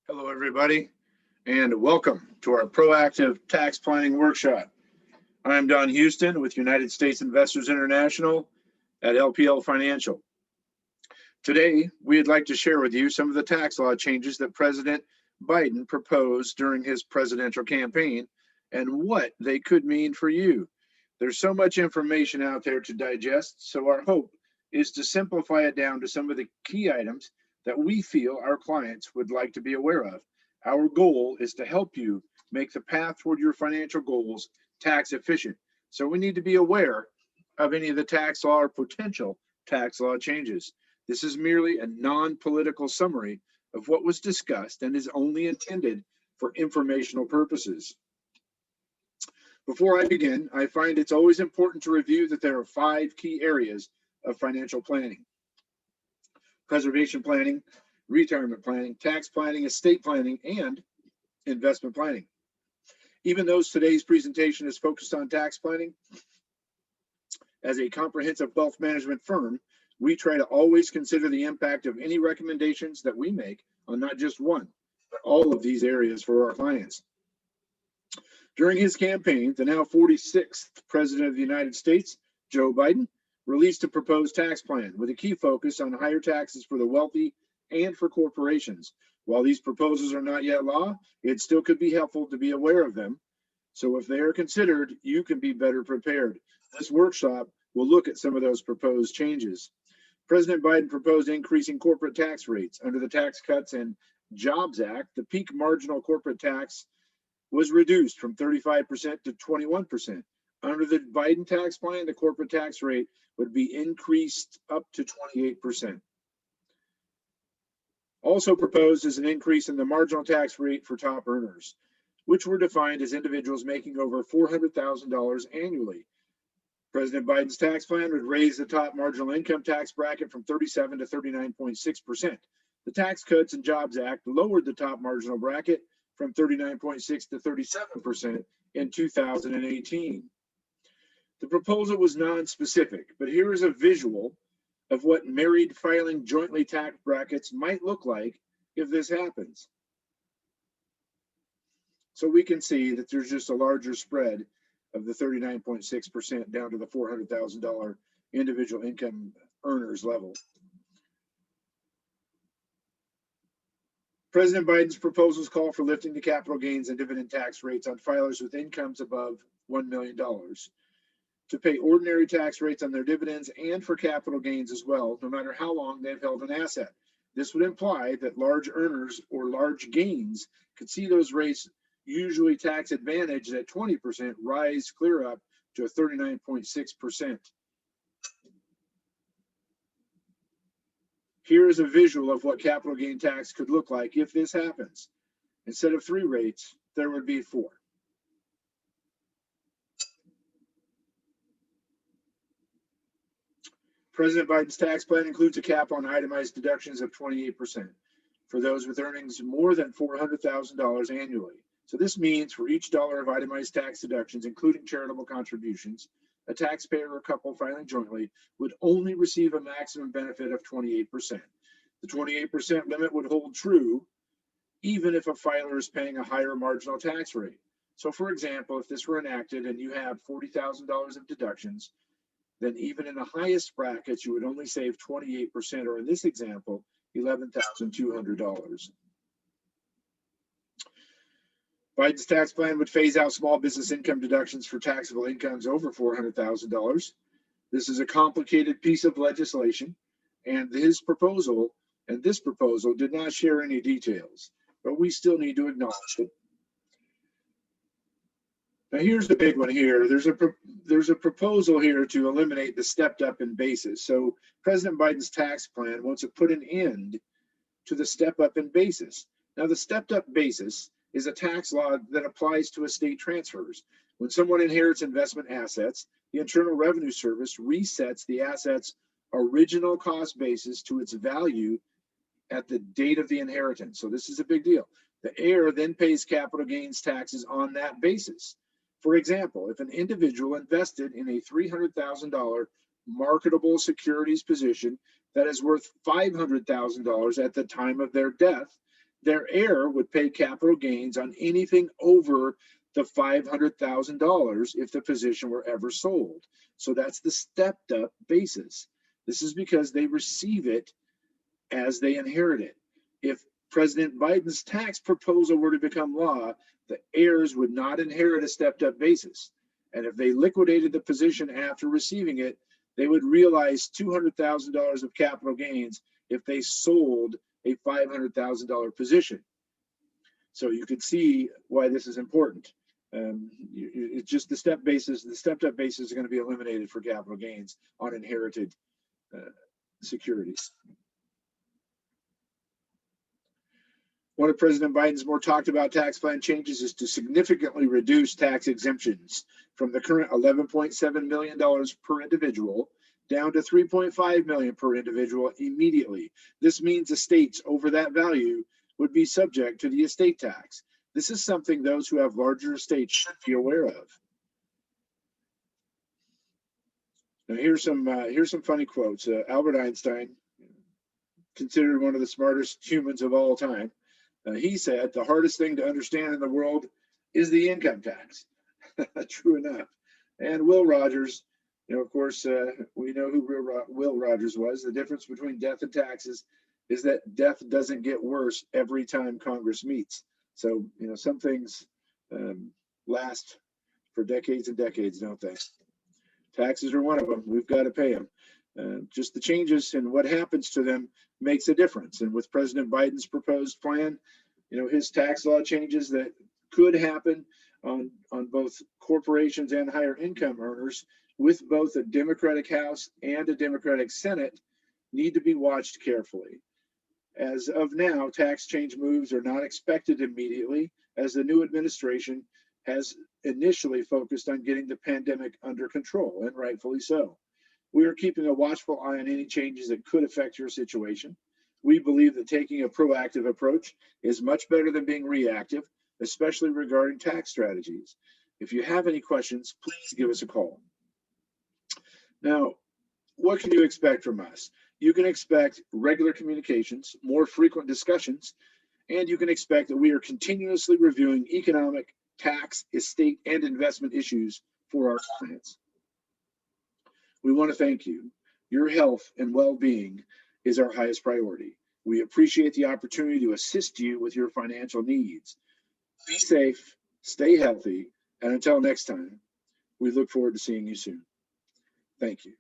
Hello, everybody, and welcome to our proactive tax planning workshop. I'm Don Houston with United States Investors International at LPL Financial. Today, we'd like to share with you some of the tax law changes that President Biden proposed during his presidential campaign and what they could mean for you. There's so much information out there to digest, so our hope is to simplify it down to some of the key items that we feel our clients would like to be aware of. Our goal is to help you make the path toward your financial goals tax efficient. So we need to be aware of any of the tax law or potential tax law changes. This is merely a non-political summary of what was discussed and is only intended for informational purposes. Before I begin, I find it's always important to review that there are 5 key areas of financial planning: preservation planning, retirement planning, tax planning, estate planning, and investment planning. Even though today's presentation is focused on tax planning, as a comprehensive wealth management firm, we try to always consider the impact of any recommendations that we make on not just one, but all of these areas for our clients. During his campaign, the now 46th President of the United States, Joe Biden, released a proposed tax plan with a key focus on higher taxes for the wealthy and for corporations. While these proposals are not yet law, it still could be helpful to be aware of them. So if they are considered, you can be better prepared. This workshop will look at some of those proposed changes. President Biden proposed increasing corporate tax rates. Under the Tax Cuts and Jobs Act, the peak marginal corporate tax was reduced from 35% to 21%. Under the Biden tax plan, the corporate tax rate would be increased up to 28%. Also proposed is an increase in the marginal tax rate for top earners, which were defined as individuals making over $400,000 annually. President Biden's tax plan would raise the top marginal income tax bracket from 37 to 39.6%. The Tax Cuts and Jobs Act lowered the top marginal bracket from 39.6 to 37% in 2018. The proposal was non-specific, but here is a visual of what married filing jointly tax brackets might look like if this happens. So we can see that there's just a larger spread of the 39.6% down to the $400,000 individual income earners level. President Biden's proposals call for lifting the capital gains and dividend tax rates on filers with incomes above $1 million, to pay ordinary tax rates on their dividends and for capital gains as well, no matter how long they've held an asset. This would imply that large earners or large gains could see those rates, usually tax advantaged at 20%, rise clear up to a 39.6%. Here is a visual of what capital gain tax could look like if this happens. Instead of 3 rates, there would be 4. President Biden's tax plan includes a cap on itemized deductions of 28% for those with earnings more than $400,000 annually. So this means for each dollar of itemized tax deductions, including charitable contributions, a taxpayer or couple filing jointly would only receive a maximum benefit of 28%. The 28% limit would hold true even if a filer is paying a higher marginal tax rate. So for example, if this were enacted and you have $40,000 of deductions, then even in the highest brackets, you would only save 28%, or in this example, $11,200. Biden's tax plan would phase out small business income deductions for taxable incomes over $400,000. This is a complicated piece of legislation, and this proposal did not share any details, but we still need to acknowledge it. Now here's the big one here. There's a proposal here to eliminate the stepped up in basis. So President Biden's tax plan wants to put an end to the step up in basis. Now the stepped up basis is a tax law that applies to estate transfers. When someone inherits investment assets, the Internal Revenue Service resets the asset's original cost basis to its value at the date of the inheritance. So this is a big deal. The heir then pays capital gains taxes on that basis. For example, if an individual invested in a $300,000 marketable securities position that is worth $500,000 at the time of their death, Their heir would pay capital gains on anything over the $500,000 if the position were ever sold. So that's the stepped up basis. This is because they receive it as they inherit it. If President Biden's tax proposal were to become law, the heirs would not inherit a stepped up basis. And if they liquidated the position after receiving it, they would realize $200,000 of capital gains if they sold a $500,000 position. So you can see why this is important. It's just the stepped up basis is going to be eliminated for capital gains on inherited securities. One of President Biden's more talked about tax plan changes is to significantly reduce tax exemptions from the current $11.7 million per individual down to $3.5 million per individual immediately. This means estates over that value would be subject to the estate tax. This is something those who have larger estates should be aware of. Now here's some funny quotes. Albert Einstein, considered one of the smartest humans of all time, he said, "The hardest thing to understand in the world is the income tax." True enough. And Will Rogers, of course, we know who Will Rogers was. The difference between death and taxes is that death doesn't get worse every time Congress meets. So, some things last for decades and decades, don't they? Taxes are one of them. We've got to pay them. Just the changes in what happens to them makes a difference. And with President Biden's proposed plan, his tax law changes that could happen on both corporations and higher income earners with both a Democratic House and a Democratic Senate need to be watched carefully. As of now, tax change moves are not expected immediately, as the new administration has initially focused on getting the pandemic under control, and rightfully so. We are keeping a watchful eye on any changes that could affect your situation. We believe that taking a proactive approach is much better than being reactive, especially regarding tax strategies. If you have any questions, please give us a call. Now, what can you expect from us? You can expect regular communications, more frequent discussions, and you can expect that we are continuously reviewing economic, tax, estate, and investment issues for our clients. We want to thank you. Your health and well-being is our highest priority. We appreciate the opportunity to assist you with your financial needs. Be safe, stay healthy, and until next time, we look forward to seeing you soon. Thank you.